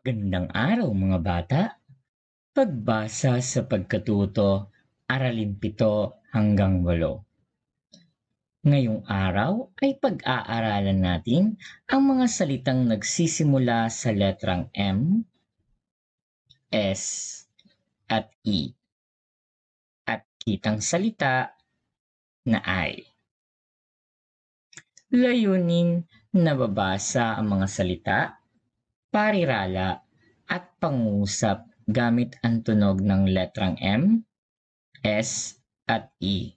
Magandang araw mga bata. Pagbasa sa pagkatuto, aralin 7 hanggang 8. Ngayong araw ay pag-aaralan natin ang mga salitang nagsisimula sa letrang M, S, at E, at kitang salita na I. Layunin na babasa ang mga salita, parirala, at pangusap gamit ang tunog ng letrang M, S, at E.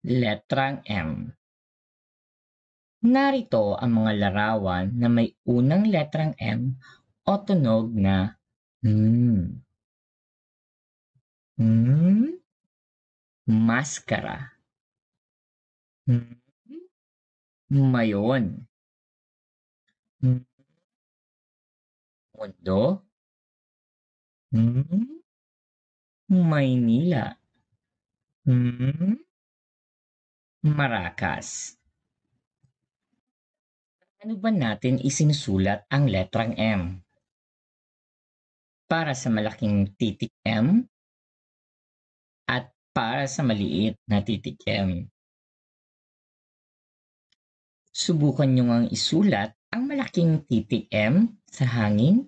Letrang M. Narito ang mga larawan na may unang letrang M o tunog na M. M. Maskara. M. Mayon. M. Mundo. M. Maynila. M. Maracas. Ano ba natin isinusulat ang letrang M? Para sa malaking titik M at para sa maliit na titik M. Subukan nyo ngang isulat ang malaking titik M sa hangin.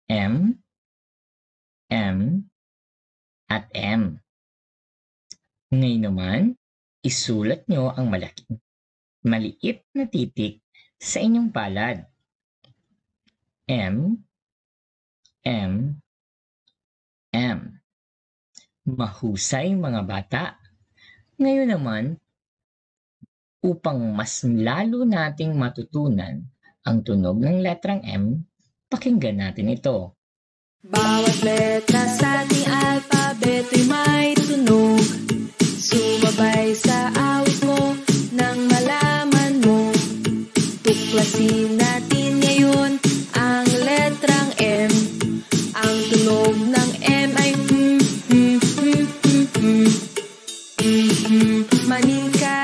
M, M, at M. Ngayon naman, isulat nyo ang maliit na titik sa inyong palad. M, M, M. Mahusay mga bata. Ngayon naman, upang mas lalo nating matutunan ang tunog ng letrang M, pakinggan natin ito. Bawat letra sa ating alpabeto'y may tunog. Sumabay sa awit mo nang malaman mo. Tuklasin natin ngayon ang letrang M. Ang tunog ng M ay manika,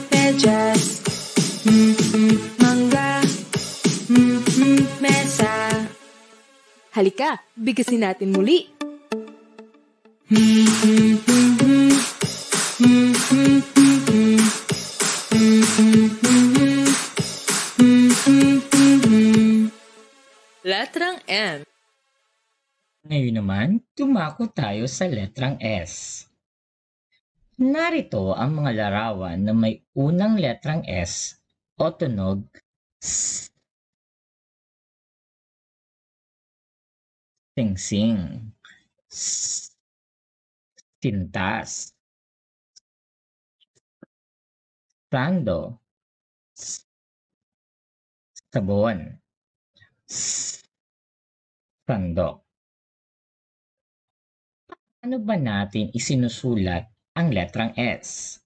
medyas, mangga, mesa. Halika, bigkasin natin muli. Letrang M. Ngayon naman, tumako tayo sa letrang S. Narito ang mga larawan na may unang letrang S o tunog S. Singsing. S. Tintas. Sando. S. Sabon. S. Sandok. Ano ba natin isinusulat ang letrang S?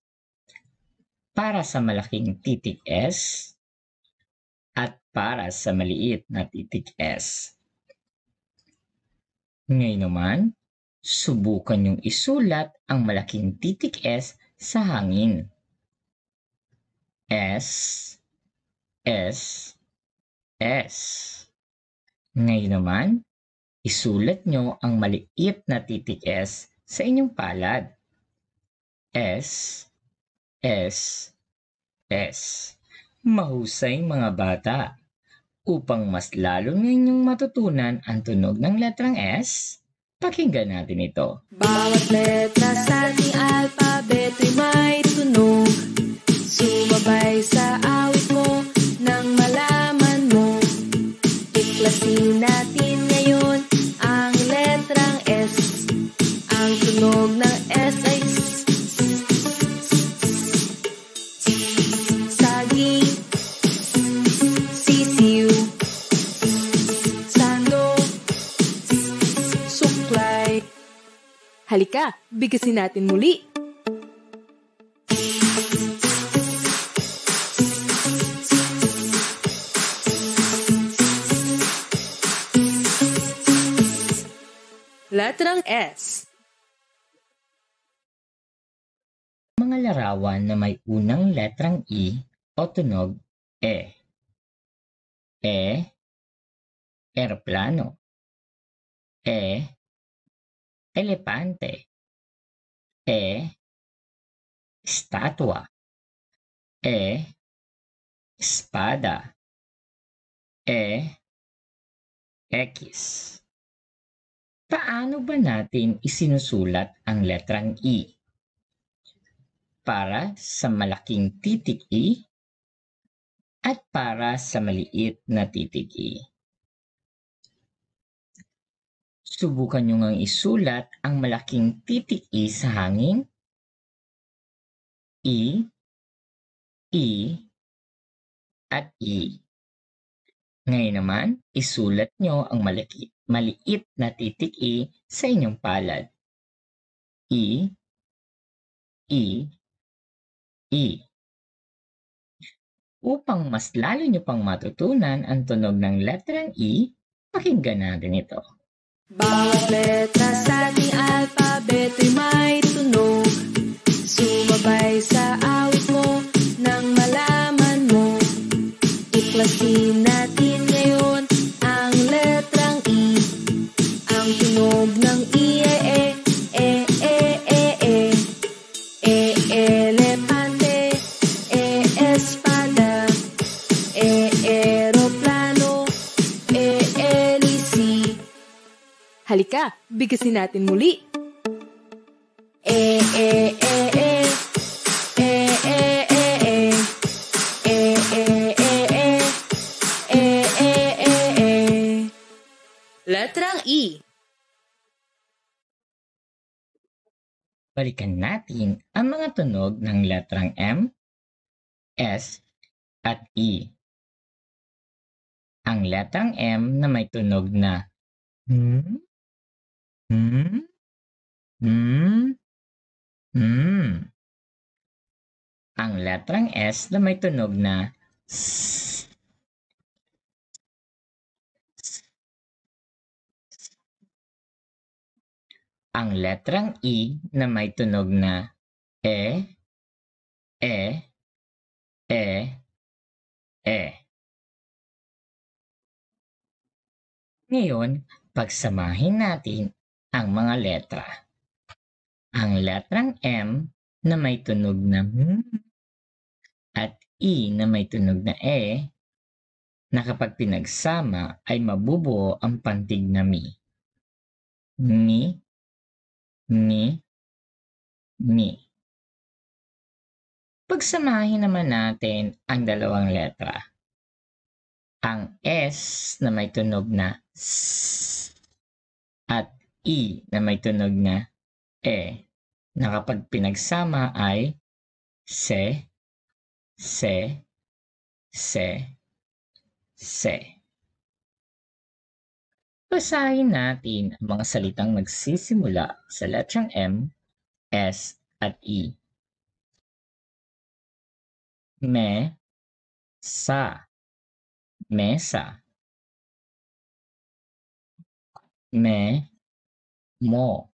Para sa malaking titik S at para sa maliit na titik S. Ngayon naman, subukan niyong isulat ang malaking titik S sa hangin. S, S, S. Ngayon naman, isulat niyo ang maliit na titik S sa inyong palad. S, S, S. Mahusay mga bata. Upang mas lalo ninyong matutunan ang tunog ng letrang S, pakinggan natin ito. Bawat letra sa ating alpabeto'y may tunog. Sumabay sa awit mo nang malaman mo. Tuklasin natin ngayon ang letrang S. Ang tunog ng S ay saging, sisiw, sando, suklay. Halika, bigkasin natin muli. Letrang S. Mga larawan na may unang letrang E o tunog E. E, eroplano. E, elepante. E, estatwa. E, espada. E, X. Paano ba natin isinusulat ang letrang E? Para sa malaking titik E at para sa maliit na titik E. Subukan nyo ngang isulat ang malaking titik E sa hangin. E, E, at E. Ngayon naman, isulat nyo ang maliit na titik E sa inyong palad. E, E, E. Upang mas lalo nyo pang matutunan ang tunog ng letrang E, pakinggan natin ito. Bawat letra sa ating alpabeto'y may tunog. Sumabay sa awit mo nang malaman mo. Iklasin natin ngayon ang letrang E. Ang tunog ng E elepante, espada, eroplano, elisi. Halika, bigkasin natin muli. Letrang E. Balikan natin ang mga tunog ng letrang M, S, at E. Ang letrang M na may tunog na Ang letrang S na may tunog na S. Ang letrang E na may tunog na E, E, E, E. Ngayon, pagsamahin natin ang mga letra. Ang letrang M na may tunog na at E na may tunog na E, na kapag pinagsama ay mabubuo ang pantig na mi. Ni, ni, ni. Pagsamahin naman natin ang dalawang letra. Ang S na may tunog na S at E na may tunog na E, na kapag pinagsama ay se, se, se, se. Basahin natin ang mga salitang nagsisimula sa letrang M, S, at E. Sa, mesa. Mo,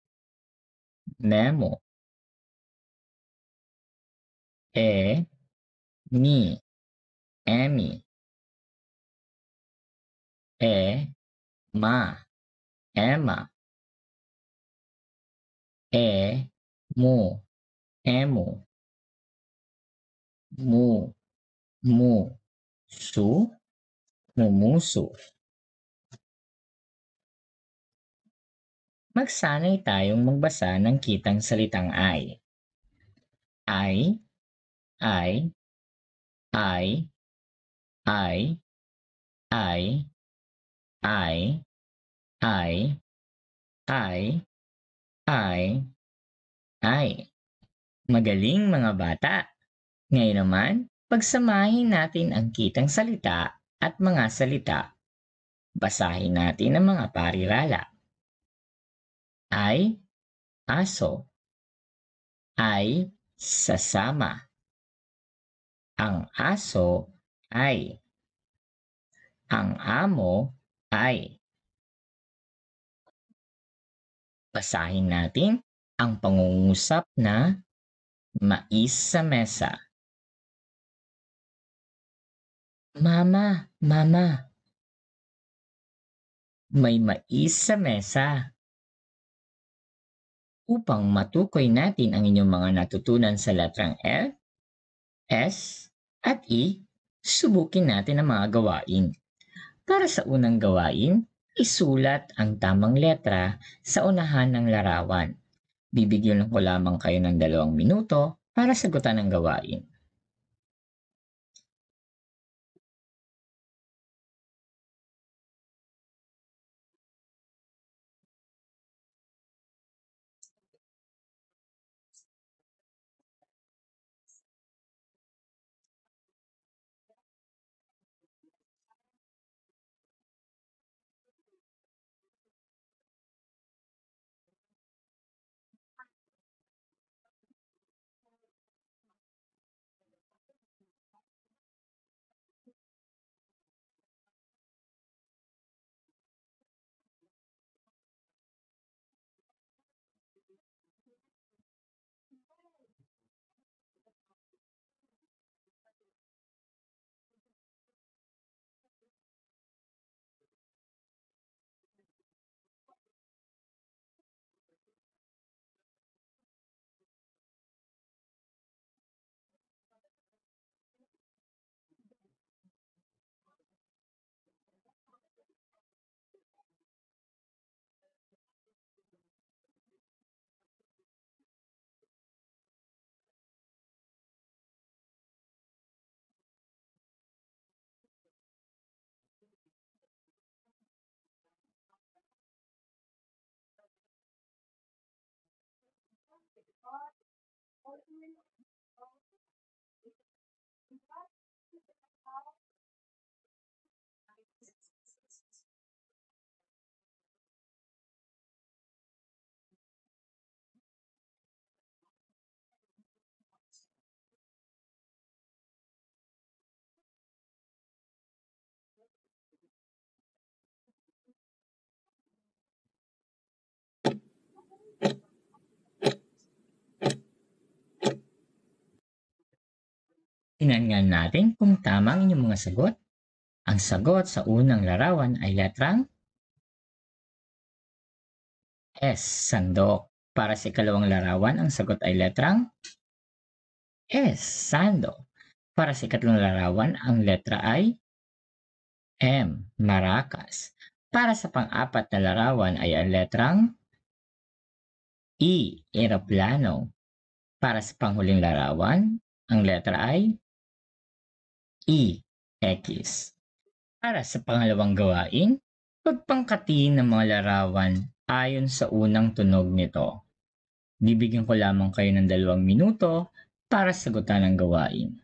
memo. Emi. Emma. Emo. Mumuso. Magsanay tayong magbasa ng kitang salitang I. I, I, I, I, I, I, I, I, I, I. Magaling mga bata! Ngayon naman, pagsamahin natin ang kitang salita at mga salita. Basahin natin ang mga parirala. I, aso. I, sasama. Ang aso ay. Ang amo ay. Basahin natin ang pangungusap na mais sa mesa. Mama, May mais sa mesa. Upang matukoy natin ang inyong mga natutunan sa letrang L, S, at E, subukin natin ang mga gawain. Para sa unang gawain, isulat ang tamang letra sa unahan ng larawan. Bibigyan ko lamang kayo ng 2 minuto para sagutan ang gawain. Tingnan natin kung tama ang inyong mga sagot. Ang sagot sa unang larawan ay letrang S, sandok. Para sa ikalawang larawan, ang sagot ay letrang S, sando. Para sa ikatlong larawan, ang letra ay M, maracas. Para sa pang-apat na larawan ay ang letrang E, eroplano. Para sa panghuling larawan, ang letra ay E, X. Para sa pangalawang gawain, pagpangkatin ng mga larawan ayon sa unang tunog nito. Bibigyan ko lamang kayo ng 2 minuto para sagutan ang gawain.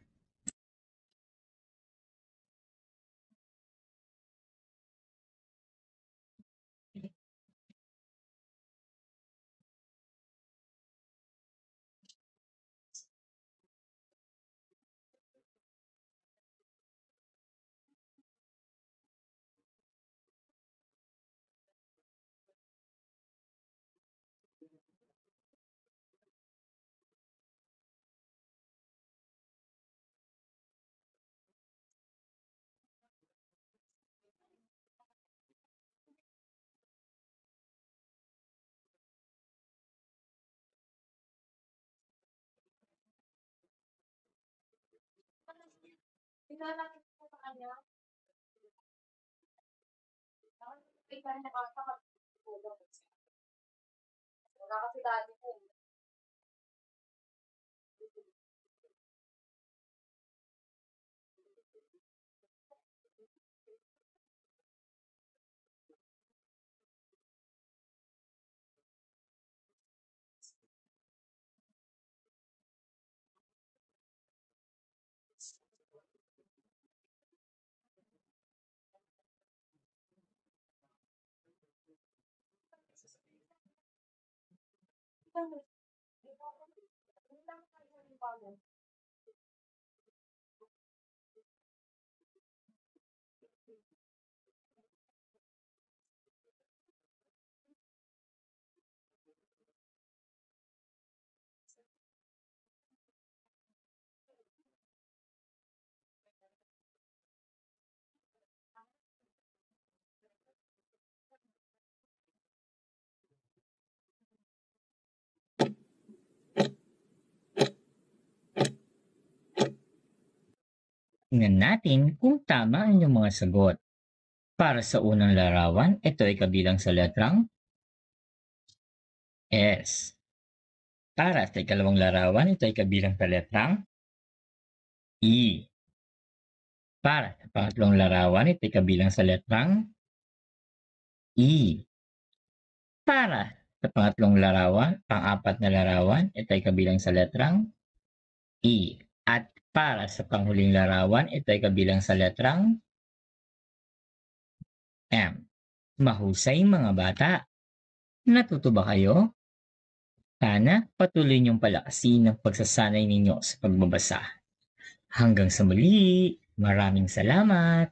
Tingnan natin kung tama ang inyong mga sagot. Para sa unang larawan, ito ay kabilang sa letrang S. Para sa ikalawang larawan, ito ay kabilang sa letrang E. Para sa pangatlong larawan, ito ay kabilang sa letrang E. Para sa pangatlong larawan, pang-apat na larawan, ito ay kabilang sa letrang E. At para sa panghuling larawan, ito ay kabilang sa letrang M. Mahusay mga bata. Natuto ba kayo? Sana patuloy niyong palakasin ang pagsasanay ninyo sa pagbabasa. Hanggang sa muli, maraming salamat!